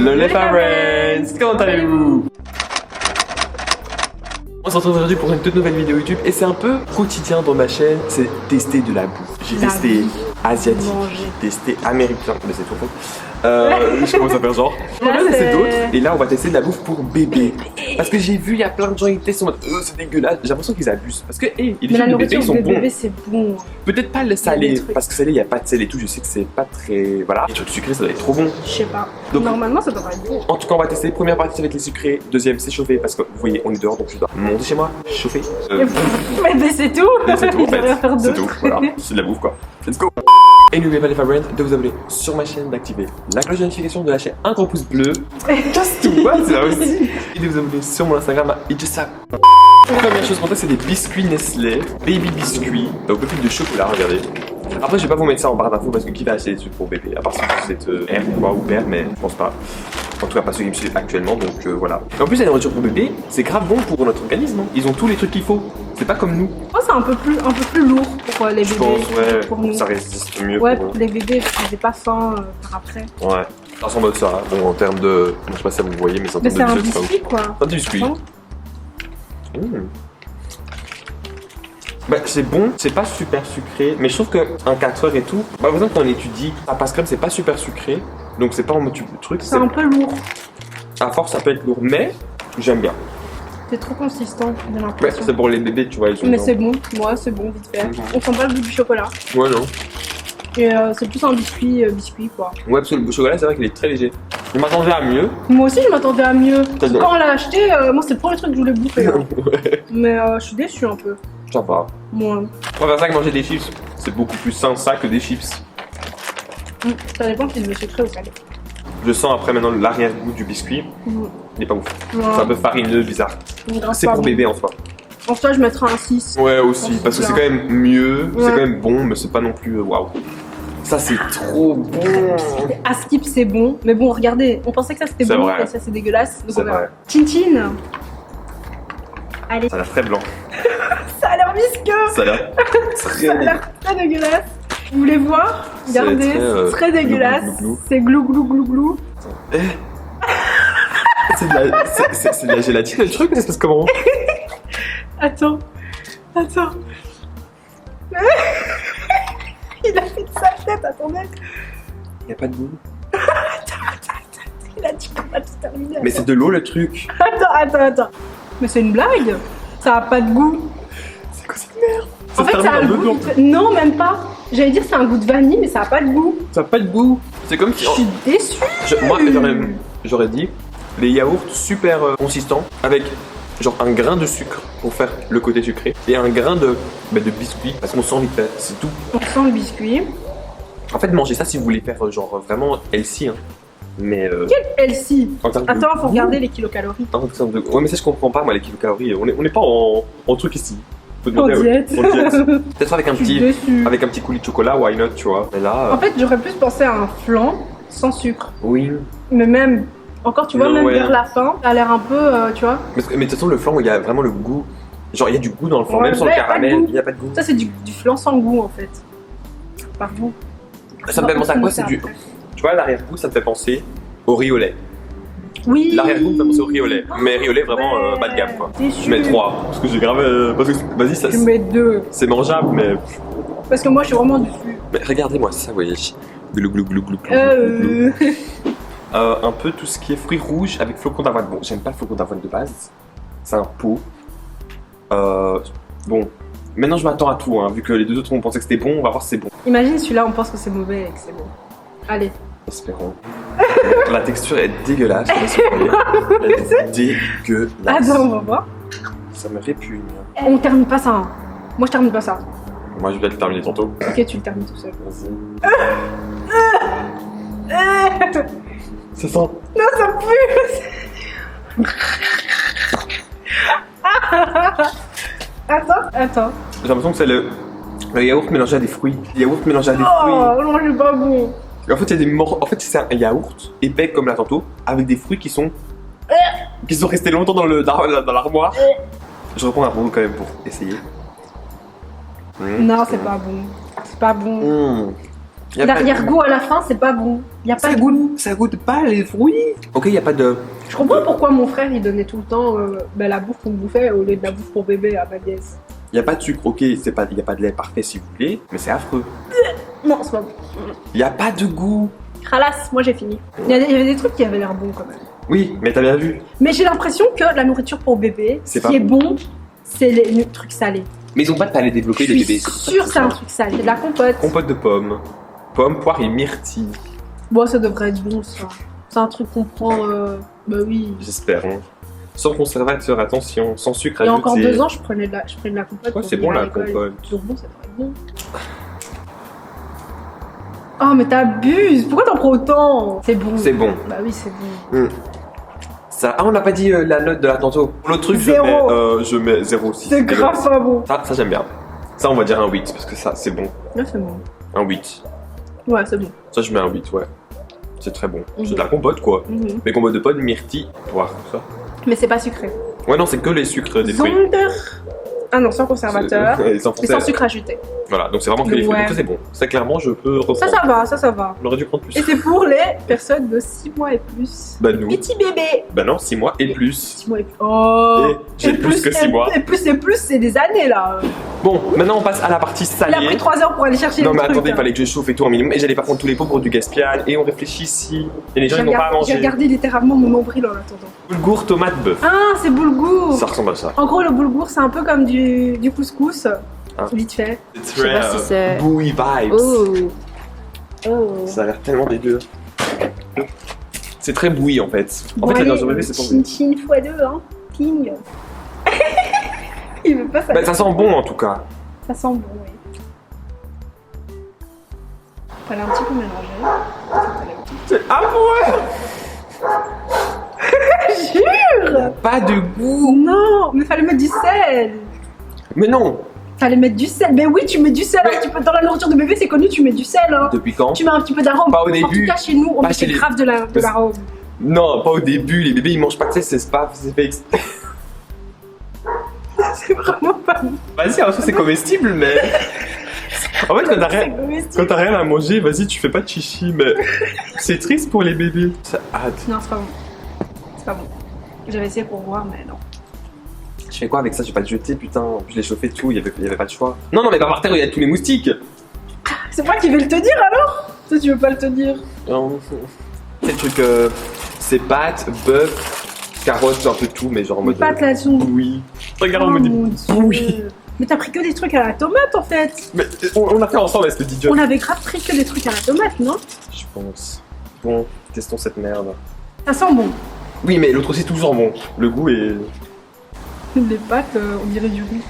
Hello les parents, comment allez-vous? On se retrouve aujourd'hui pour une toute nouvelle vidéo YouTube et c'est un peu quotidien dans ma chaîne, c'est tester de la bouffe. J'ai testé asiatique, j'ai testé américain, mais c'est tout faux. Je commence à faire genre. On va tester d'autres et là on va tester de la bouffe pour bébé. Parce que j'ai vu il y a plein de gens qui testent en mode c'est dégueulasse. J'ai l'impression qu'ils abusent parce que les films de bébé ils sont bons. C'est bon. Peut-être pas le salé parce que salé il n'y a pas de sel et tout. Je sais que c'est pas très voilà. Les trucs sucrés ça doit être trop bon. Je sais pas. Donc, normalement ça devrait être bon. En tout cas on va tester. Première partie avec les sucrés. Deuxième c'est chauffer parce que vous voyez on est dehors donc je dois monter chez moi chauffer. Mais c'est tout. C'est tout en fait. C'est tout. Voilà. C'est de la bouffe quoi. Let's go. Et n'oubliez pas les favoris de vous abonner sur ma chaîne, d'activer la cloche de notification, de lâcher un gros pouce bleu. Just to what, c'est là aussi. Et de vous abonner sur mon Instagram à Idjessa. Première chose pour toi, c'est des biscuits Nestlé, baby biscuits, donc beaucoup de chocolat, regardez. Après, je vais pas vous mettre ça en barre d'infos parce que qui va acheter des trucs pour bébé, à part si vous êtes mère ou père, mais je pense pas. En tout cas, pas ceux qui me suivent actuellement, donc voilà. Et en plus, la nourriture pour bébé, c'est grave bon pour notre organisme. Hein. Ils ont tous les trucs qu'il faut. C'est pas comme nous. Oh, c'est un peu plus lourd pour les bébés. Je pense, ouais, pour nous. ça résiste mieux. Ouais, pour les bébés, ils n'avaient pas faim par après. Ouais. Ça ressemble à ça. Bon, en termes de. Je sais pas si vous voyez, mais c'est en termes de. C'est un biscuit, quoi. Un biscuit. Bah, c'est bon, c'est pas super sucré, mais je trouve qu'un 4 heures et tout, par exemple quand on étudie, la passe crème c'est pas super sucré, donc c'est pas en mode truc. C'est un peu lourd. À force ça peut être lourd, mais j'aime bien. C'est trop consistant, j'ai Ouais, l'impression. c'est pour les bébés, tu vois. Ils ont mais c'est bon, moi c'est bon, vite fait. On sent pas le goût du chocolat. Ouais, non. Et c'est plus un biscuit quoi. Ouais, parce que le chocolat c'est vrai qu'il est très léger. Je m'attendais à mieux. Moi aussi je m'attendais à mieux. T'as bien. Quand on l'a acheté, moi c'est le premier truc que je voulais bouffer. Hein. Ouais. Mais je suis déçue un peu. Ça va. Moi. On va faire ça que manger des chips. C'est beaucoup plus sain ça que des chips. Ça dépend si je veux sucré ou salé. Je sens après maintenant l'arrière-goût du biscuit. Il est pas ouf. Ouais. C'est un peu farineux, bizarre. C'est pour bébé en soi. En soi, je mettrais un 6. Ouais, aussi, parce que c'est quand même mieux, c'est Ouais. quand même bon, mais c'est pas non plus waouh. Ça, c'est trop bon. À skip, c'est bon. Mais bon, regardez, on pensait que ça c'était C'est bon vrai. et ça c'est dégueulasse. Donc C'est on verra. vrai. Tintine. Allez. Ça a l'air très blanc. Ça a l'air visqueux. Ça a l'air très Ça a l'air très dégueulasse. Vous voulez voir? C'est Regardez, très, c'est très dégueulasse. glou, glou, glou. C'est glou glou glou glou. Eh. C'est de la gélatine le truc, c'est comment? Attends. Il a fait de sa tête, attendez. Y'a pas de goût. Il a dit qu'on va tout terminer. Mais c'est de l'eau le truc. Attends. Mais c'est une blague. Ça a pas de goût. C'est quoi cette merde? En fait, ça a le goût. Non, même pas. J'allais dire c'est un goût de vanille, mais ça a pas de goût. Ça a pas de goût. C'est comme si. Je suis déçue. Moi, j'aurais dit les yaourts super consistants avec genre un grain de sucre pour faire le côté sucré et un grain de biscuit parce qu'on sent vite fait, c'est tout. On sent le biscuit. En fait, mangez ça si vous voulez faire genre vraiment healthy. Hein. Mais. Quel healthy. En termes de Attends, faut goût. regarder les kilocalories. En termes de. Ouais, mais ça, je comprends pas, moi, les kilocalories. On est pas en truc ici. Faut En demander diète. en diète. Peut-être avec un Je suis petit. déçue. Avec un petit coulis de chocolat, why not, tu vois. Mais là. En fait, j'aurais plus pensé à un flan sans sucre. Oui. Mais même. Encore, tu vois, Non, même ouais. vers la fin, ça a l'air un peu, tu vois. Mais de toute façon, le flan, il y a vraiment le goût. Genre, il y a du goût dans le flan, Ouais, même sans là, le y a pas de caramel, goût. il y a pas de goût. Ça, c'est du flan sans goût, en fait. Par goût. Ça me fait penser à quoi? C'est du. Tu vois, l'arrière-goût, ça me fait penser au riz au lait. Oui. L'arrière-goût me fait penser au riz au lait. Mais riz au lait vraiment bas de gamme, quoi. Déçu. Je mets 3. Parce que j'ai grave. Parce que, vas-y, ça. Je mets 2. C'est mangeable, mais. Parce que moi, je suis vraiment déçue. Mais regardez-moi ça, vous voyez. Glou glou glou glou glou. glou, glou. Un peu tout ce qui est fruits rouges avec flocons d'avoine. Bon, j'aime pas le flocon d'avoine de base. C'est un pot. Bon. Maintenant, je m'attends à tout, hein. Vu que les deux autres ont pensé que c'était bon, on va voir si c'est bon. Imagine celui-là, on pense que c'est mauvais et que c'est bon. Allez. Espérons. La texture est dégueulasse. Je sais pas si vous voyez. Elle est dégueulasse. Attends, on va voir. Ça me répugne. On termine pas ça. Hein. Moi, je termine pas ça. Moi, je vais le terminer tantôt. Ok, tu le termines tout seul. Vas-y. Ça sent. Non, ça pue. Attends. J'ai l'impression que c'est le yaourt mélangé à des fruits. Le yaourt mélangé à des fruits. Oh, non, c'est pas bon. En fait, il y a des en fait, c'est un yaourt épais comme là tantôt, avec des fruits qui sont restés longtemps dans l'armoire. Je reprends un bout quand même pour essayer. Non, c'est pas bon. C'est pas bon. Y a pas de- L'arrière-goût à la fin, c'est pas bon. Y a pas Ça de goûte, ça goûte pas les fruits. Ok, y a pas de. Je comprends pourquoi mon frère il donnait tout le temps la bouffe qu'on bouffait au lieu de la bouffe pour bébé à ma nièce. Y a pas de sucre. Ok, c'est pas, y a pas de lait parfait si vous voulez, mais c'est affreux. Non, c'est pas bon. Y a pas de goût. Khalas, moi j'ai fini. Il y avait des trucs qui avaient l'air bons quand même. Oui, mais t'as bien vu. Mais j'ai l'impression que la nourriture pour bébé, ce C'est pas qui est bon. bon, c'est les trucs salés. Mais ils ont pas de palais développé Je les suis bébés. sûre que c'est un truc salé. C'est de la compote. Compote de pommes. Pommes, poires et myrtilles. Bon, ça devrait être bon ça. C'est un truc qu'on prend. Bah oui. J'espère. Hein. Sans conservateur, attention, sans sucre Il y a ajouté. encore 2 ans, je prenais de la compote. Ouais, pour c'est venir bon à la l'école. compote. Toujours bon, ça devrait être bon. Oh, mais t'abuses! Pourquoi t'en prends autant? C'est bon. C'est bon. Bah oui, c'est bon. Ça... Ah, on n'a pas dit la note de la tantôt. L'autre truc, Zéro. je mets 0,6. C'est grave pas bon. Ça j'aime bien. Ça, on va dire un 8, parce que ça, c'est bon. Là, c'est bon. Un 8. Ouais, c'est bon. Ça, je mets un 8, ouais. C'est très bon. Mhm. C'est de la compote, quoi. Mhm. Mais compote de pommes, myrtille, poire, tout ça. Mais c'est pas sucré. Ouais, non, c'est que les sucres des fruits. Zonder. Ah non, sans conservateur. Et sans Et sans français. sucre ajouté. Voilà, donc c'est vraiment que les fruits. Ouais. Donc ça, c'est bon. Ça, clairement, je peux reprendre. Ça va. On aurait dû prendre plus. Et c'est pour les personnes de 6 mois et plus. Bah, nous. Petit bébé. Bah, non, 6 mois et plus. 6 mois et plus. Oh. Et j'ai plus que 6 mois. Et plus, c'est des années là. Bon, maintenant, on passe à la partie Il a salée. pris 3 heures pour aller chercher Non, le mais truc. attendez, il fallait que je chauffe et tout un minimum. Et j'allais pas prendre tous les pots pour du gaspillage. Et on réfléchit ici. Et les gens, ils n'ont pas à J'ai manger. regardé littéralement mon nombril en attendant. Boulgour, tomate, bœuf. Ah, c'est boulgour. Ça ressemble à ça. En gros, le boulgour, c'est un peu comme du couscous. Ah. Vite fait. C'est Je sais pas si c'est- bouillie vibes. Oh. Ça a l'air tellement dégueu. C'est très bouilli en fait. En fait, allez, dans un bébé, c'est pas chin bouilli. chin x2, hein. Ping. Il veut pas ça. Bah, ça sent bon en tout cas. Ça sent bon, oui. Fallait un petit peu mélanger. Ah ouais. Jure. Pas de goût. Non, mais fallait mettre du sel. Mais non. Fallait mettre du sel. Mais oui, tu mets du sel. Mais- Un petit peu dans la nourriture de bébé, c'est connu, tu mets du sel. Hein. Depuis quand? Tu mets un petit peu d'arôme. Pas au En début. tout cas, chez nous, on Pas met chez les- grave de l'arôme. Non, pas au début. Les bébés ils mangent pas de ça, c'est pas c'est fait exprès. C'est vraiment pas bon. Vas-y, en soi c'est comestible, mais. En fait, quand t'as rien à manger, vas-y, tu fais pas de chichi, mais c'est triste pour les bébés. Ça hâte. Non, c'est pas bon. C'est pas bon. J'avais essayé pour voir, mais non. Je fais quoi avec ça? Je vais pas le jeter, putain. Je l'ai chauffé tout, il y avait pas de choix. Non, non, mais pas par terre, il y a tous les moustiques. C'est moi qui vais le te dire alors. Toi, tu veux pas le te dire. Non, c'est le truc, c'est pâtes, bœuf, carottes, un peu tout, mais genre en Les mode. pâtes là-dessous. Oui. Regarde, Oh on me dit. mon Dieu. oui. Mais t'as pris que des trucs à la tomate en fait. Mais on a fait ensemble, espèce d'idiot. On avait grave pris que des trucs à la tomate, non? Je pense. Bon, testons cette merde. Ça sent bon. Oui, mais l'autre aussi, toujours bon. Le goût est. Les pâtes, on dirait du riz.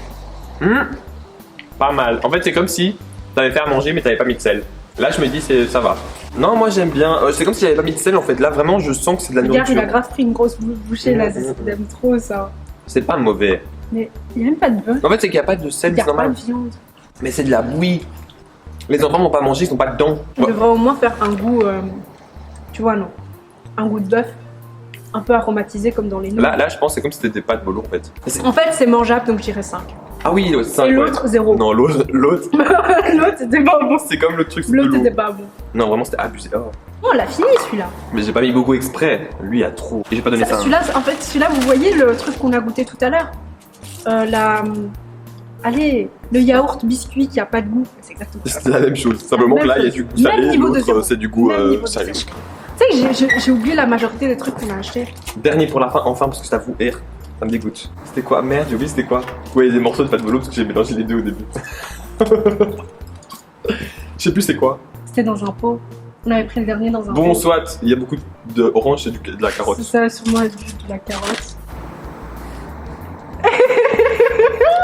Pas mal. En fait, c'est comme si t'avais fait à manger, mais t'avais pas mis de sel. Là, je me dis, ça va. Non, moi j'aime bien. C'est comme si j'avais pas mis de sel en fait. Là, vraiment, je sens que c'est de la Regarde, il a nourriture. grave pris une grosse bouchée là, Mmh. il aime trop ça. C'est pas mauvais. Mais il n'y a même pas de beurre, En fait, c'est qu'il n'y a pas de sel, il n'y c'est a pas normal. de viande. Mais c'est de la bouillie. Les enfants n'ont pas mangé, ils sont pas dedans. On devrait au moins faire un goût, tu vois, non, un goût de bœuf, un peu aromatisé comme dans les nouilles. Là, je pense que c'est comme si c'était des pâtes bolo en fait. En fait, c'est mangeable, donc je dirais 5. Ah oui, ouais, c'est Et l'autre, 0. Non, l'autre, L'autre, c'était pas bon. c'est comme le truc, c'est de L'autre, l'eau. c'était pas bon. Non, vraiment, c'était abusé. Oh. Oh, on l'a fini celui-là. Mais j'ai pas mis beaucoup exprès. Lui, il a trop. Et j'ai pas donné ça. Celui-là, en fait, celui-là, vous voyez le truc qu'on a goûté tout à l'heure. Allez, le yaourt biscuit qui a pas de goût. C'est exactement ça. C'est la même chose. Simplement que là, il y a du goût Même salé, niveau de zéro. l'autre, c'est du goût Même niveau de salé. zéro. Tu sais que j'ai oublié la majorité des trucs qu'on a achetés. Dernier pour la fin, enfin, parce que je t'avoue, R, ça me dégoûte. C'était quoi? Merde, j'ai oublié, c'était quoi? Ouais, des morceaux de pâte bolo parce que j'ai mélangé les deux au début. Je sais plus c'est quoi. C'était dans un pot. On avait pris le dernier dans un pot. Bon, soit, il y a beaucoup d'orange et de la carotte. C'est ça, sûrement de la carotte.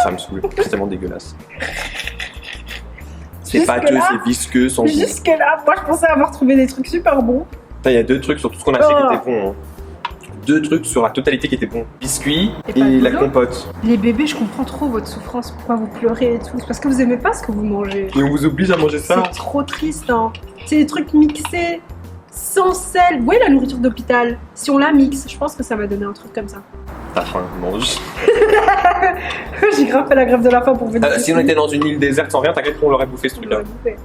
Ça me saoule, c'est tellement dégueulasse. C'est Jusque pâteux, là- c'est visqueux, sans goût. Jusque là, moi je pensais avoir trouvé des trucs super bons. Putain, il y a deux trucs sur tout ce qu'on a acheté Oh. qui étaient bons. Hein. Deux trucs sur la totalité qui étaient bons. Biscuits Et et, pas de la boulot. compote. Les bébés, je comprends trop votre souffrance, pourquoi vous pleurez et tout. C'est parce que vous aimez pas ce que vous mangez. Et on vous oblige à manger ça. C'est trop triste, hein. C'est des trucs mixés, sans sel. Vous voyez la nourriture d'hôpital? Si on la mixe, je pense que ça va donner un truc comme ça. T'as faim, mange. J'ai grave fait la grève de la faim pour venir. Si on était dans une île déserte sans rien, t'inquiète qu'on l'aurait bouffé ce On truc-là. l'aurait bouffé.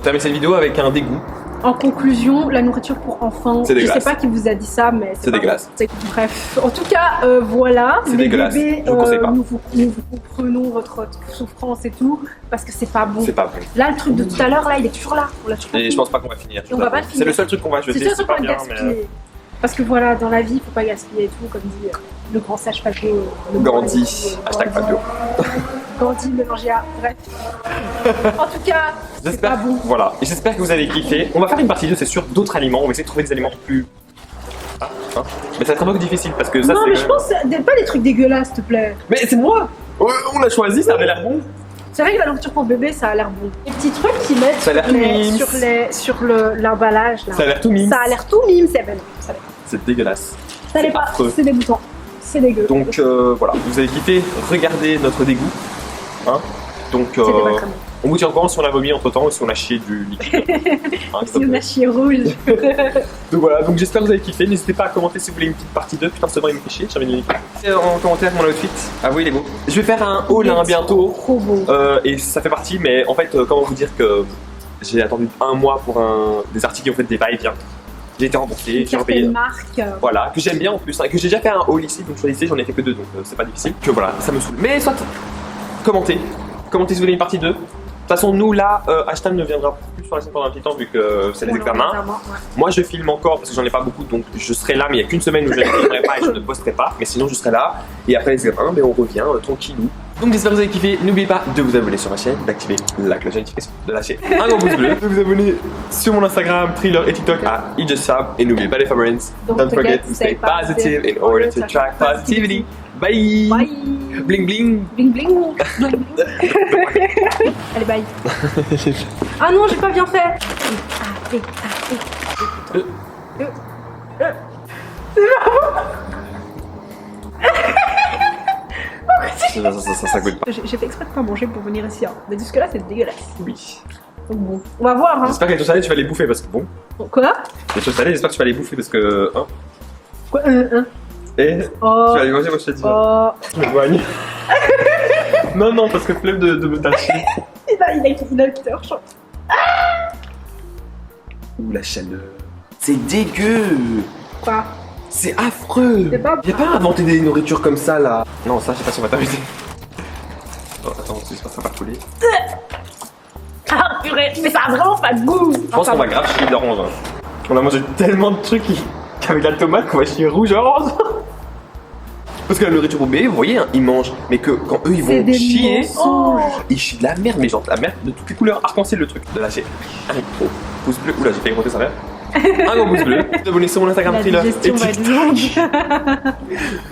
terminer cette vidéo avec un dégoût. En conclusion, la nourriture pour enfants, C'est je dégueulasse. sais pas qui vous a dit ça, mais C'est pas dégueulasse. bon. Bref, en tout cas, voilà. C'est Les dégueulasse. bébés, Je vous conseille pas. nous vous comprenons votre souffrance et tout, parce que c'est pas bon. C'est pas bon. Là, le truc de tout à l'heure, là, il est toujours là. On l'a toujours pas Et fini. je pense pas qu'on va finir. Et on va pas le finir. C'est le seul truc qu'on va C'est jeter, sûr c'est qu'on pas va bien, gaspiller. mais. Parce que voilà, dans la vie, il faut pas gaspiller et tout, comme dit le grand sage Fabio. Gandhi. Hashtag Fabio. Gandhi, Mélangia, bref. En tout cas, c'est pas J'espère. bon. Voilà. Et j'espère que vous avez kiffé. On va faire une partie 2, c'est sûr, d'autres aliments. On va essayer de trouver des aliments plus. Ah, hein. Mais ça va être un peu difficile parce que ça, Non, c'est. mais quand je même- pense pas des trucs dégueulasses, s'il te plaît. Mais c'est moi. On l'a choisi, ça avait l'air bon. C'est vrai que la nourriture pour bébé, ça a l'air bon. Les petits trucs qu'ils mettent Ça a l'air tout mimes. sur l'emballage, là. Ça a l'air tout mime. Ça a l'air tout mime, c'est ben, ça l'est. C'est dégueulasse. Ça l'est C'est pas, affreux. c'est dégoûtant. C'est dégueu. Donc voilà, vous avez kiffé, regardez notre dégoût. Hein. Donc C'était pas très bon. on vous tient au courant si on a vomi entre temps ou si on a chié du liquide. Hein, Si on a chié rouge. donc voilà, donc j'espère que vous avez kiffé. N'hésitez pas à commenter si vous voulez une petite partie 2. Putain, ce nom il me fait chier, j'ai envie de l'écouter. En commentaire mon outfit. Ah oui, il est beau. Je vais faire un haul hein, bientôt. Trop beau. Et ça fait partie, mais en fait, comment vous dire que j'ai attendu un mois pour des articles qui ont fait des va-et-vient. J'ai été remboursé, Une j'ai certaine repayé. marque. Voilà, que j'aime bien en plus, hein, que j'ai déjà fait un haul ici, donc choisissez, j'en ai fait que 2, donc c'est pas difficile. Que voilà, ça me saoule. Mais soit, commentez si vous voulez une partie 2. De toute façon, nous là, Ashton ne viendra plus sur la scène pendant un petit temps vu que c'est les examens. Moi je filme encore parce que j'en ai pas beaucoup, donc je serai là, mais il n'y a qu'une semaine où je ne filmerai pas et je ne posterai pas. Mais sinon je serai là, et après les examens, on revient tranquillou. Donc j'espère que vous avez kiffé, n'oubliez pas de vous abonner sur ma chaîne, d'activer la cloche de notification, de lâcher un gros pouce bleu, de vous abonner sur mon Instagram, Thriller et TikTok à eJustFab, et n'oubliez pas les favorites, don't forget to stay positive in order to attract positivity. Bye! Bye. Bling bling! Bling bling. Bling, bling. Allez, bye. Ah non, j'ai pas bien fait. Ça goûte pas. J'ai fait exprès de pas manger pour venir ici. Hein. Mais jusque-là, c'est dégueulasse. Oui. Donc bon, on va voir. Hein. J'espère que les choses salées, tu vas les bouffer parce que bon. Quoi? Les choses salées, j'espère que tu vas les bouffer parce que. Hein. Quoi? Et Oh. tu vas les manger, moi je te dis. Oh. Je m'éloigne. Non, non, parce que flemme de me tâcher. Il a peur, je Ouh, la chaleur. C'est dégueu. Quoi? C'est affreux. C'est pas- Viens pas inventer des nourritures comme ça là. Non, ça, je sais pas si on va t'arrêter. Oh, attends, j'espère que ça va pas couler. Ah purée, mais ça a vraiment pas de goût. Je pense qu'on va grave chier d'orange. Hein. On a mangé tellement de trucs qu'avec la tomate qu'on va chier rouge orange. Parce que la nourriture au bébé, vous voyez, hein, ils mangent, mais que quand eux ils C'est vont des chier, mensonges. ils chient de la merde, mais genre de la merde de toutes les couleurs, arc-en-ciel le truc. De lâcher un gros pouce bleu. Oula, j'ai failli compter sa mère. Un gros pouce bleu. Abonnez-vous sur mon Instagram La Thriller et digestion va être TikTok. longue.